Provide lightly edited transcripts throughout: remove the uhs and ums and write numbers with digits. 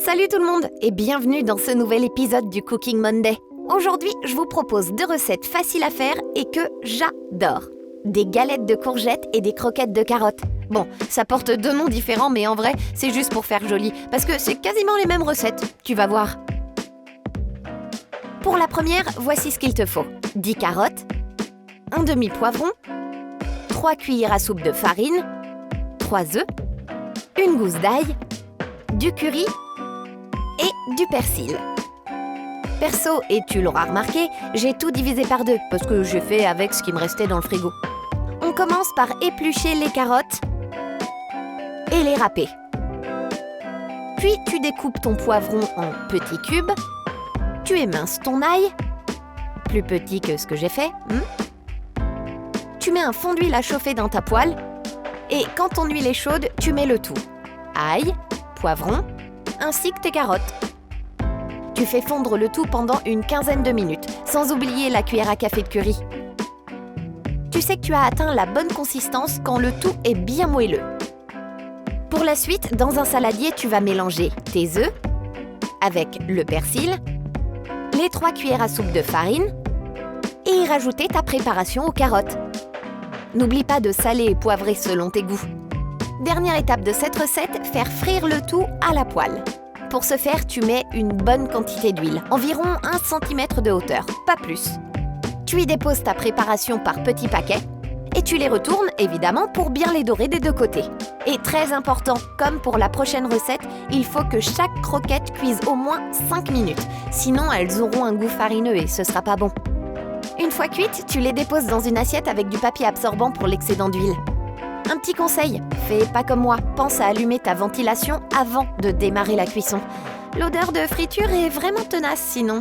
Salut tout le monde et bienvenue dans ce nouvel épisode du Cooking Monday. Aujourd'hui, je vous propose 2 recettes faciles à faire et que j'adore. Des galettes de courgettes et des croquettes de carottes. Bon, ça porte 2 noms différents, mais en vrai, c'est juste pour faire joli, parce que c'est quasiment les mêmes recettes, tu vas voir. Pour la première, voici ce qu'il te faut. 10 carottes, un demi-poivron, 3 cuillères à soupe de farine, 3 œufs, une gousse d'ail, du curry et du persil. Perso, et tu l'auras remarqué, j'ai tout divisé par 2 parce que j'ai fait avec ce qui me restait dans le frigo. On commence par éplucher les carottes et les râper. Puis tu découpes ton poivron en petits cubes, tu éminces ton ail, plus petit que ce que j'ai fait. Tu mets un fond d'huile à chauffer dans ta poêle et quand ton huile est chaude, tu mets le tout. Ail, poivron, ainsi que tes carottes. Tu fais fondre le tout pendant une quinzaine de minutes, sans oublier la cuillère à café de curry. Tu sais que tu as atteint la bonne consistance quand le tout est bien moelleux. Pour la suite, dans un saladier, tu vas mélanger tes œufs avec le persil, les 3 cuillères à soupe de farine et y rajouter ta préparation aux carottes. N'oublie pas de saler et poivrer selon tes goûts. Dernière étape de cette recette, faire frire le tout à la poêle. Pour ce faire, tu mets une bonne quantité d'huile, environ 1 cm de hauteur, pas plus. Tu y déposes ta préparation par petits paquets et tu les retournes, évidemment, pour bien les dorer des 2 côtés. Et très important, comme pour la prochaine recette, il faut que chaque croquette cuise au moins 5 minutes, sinon elles auront un goût farineux et ce sera pas bon. Une fois cuites, tu les déposes dans une assiette avec du papier absorbant pour l'excédent d'huile. Un petit conseil, fais pas comme moi, pense à allumer ta ventilation avant de démarrer la cuisson. L'odeur de friture est vraiment tenace sinon.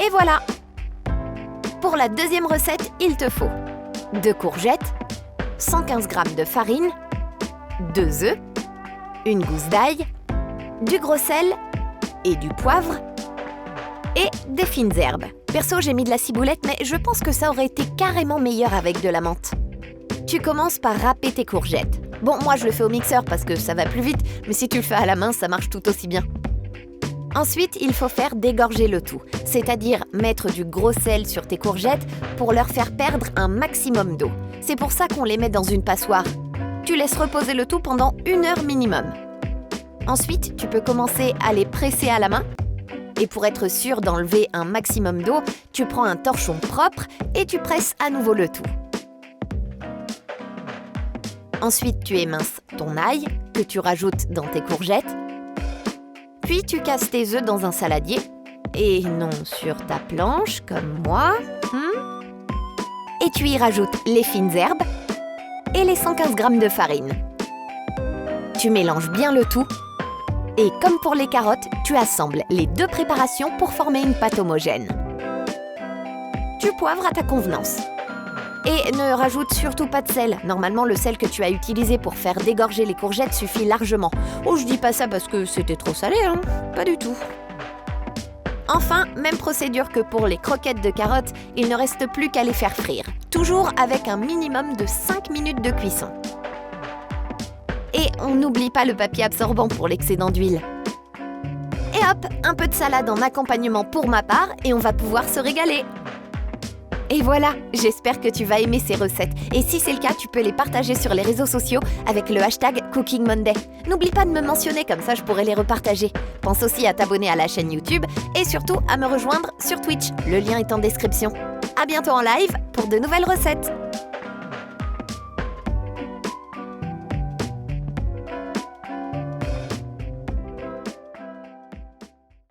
Et voilà! Pour la deuxième recette, il te faut 2 courgettes, 115 g de farine, 2 œufs, une gousse d'ail, du gros sel et du poivre et des fines herbes. Perso, j'ai mis de la ciboulette, mais je pense que ça aurait été carrément meilleur avec de la menthe. Tu commences par râper tes courgettes. Bon, moi je le fais au mixeur parce que ça va plus vite, mais si tu le fais à la main, ça marche tout aussi bien. Ensuite, il faut faire dégorger le tout, c'est-à-dire mettre du gros sel sur tes courgettes pour leur faire perdre un maximum d'eau. C'est pour ça qu'on les met dans une passoire. Tu laisses reposer le tout pendant 1 heure minimum. Ensuite, tu peux commencer à les presser à la main. Et pour être sûr d'enlever un maximum d'eau, tu prends un torchon propre et tu presses à nouveau le tout. Ensuite, tu éminces ton ail que tu rajoutes dans tes courgettes. Puis, tu casses tes œufs dans un saladier. Et non sur ta planche, comme moi. Et tu y rajoutes les fines herbes et les 115 g de farine. Tu mélanges bien le tout. Et comme pour les carottes, tu assembles les 2 préparations pour former une pâte homogène. Tu poivres à ta convenance. Et ne rajoute surtout pas de sel. Normalement, le sel que tu as utilisé pour faire dégorger les courgettes suffit largement. Oh, je dis pas ça parce que c'était trop salé, hein. Pas du tout. Enfin, même procédure que pour les croquettes de carottes, il ne reste plus qu'à les faire frire. Toujours avec un minimum de 5 minutes de cuisson. Et on n'oublie pas le papier absorbant pour l'excédent d'huile. Et hop, un peu de salade en accompagnement pour ma part et on va pouvoir se régaler. Et voilà, j'espère que tu vas aimer ces recettes. Et si c'est le cas, tu peux les partager sur les réseaux sociaux avec le hashtag Cooking Monday. N'oublie pas de me mentionner, comme ça je pourrai les repartager. Pense aussi à t'abonner à la chaîne YouTube et surtout à me rejoindre sur Twitch. Le lien est en description. À bientôt en live pour de nouvelles recettes.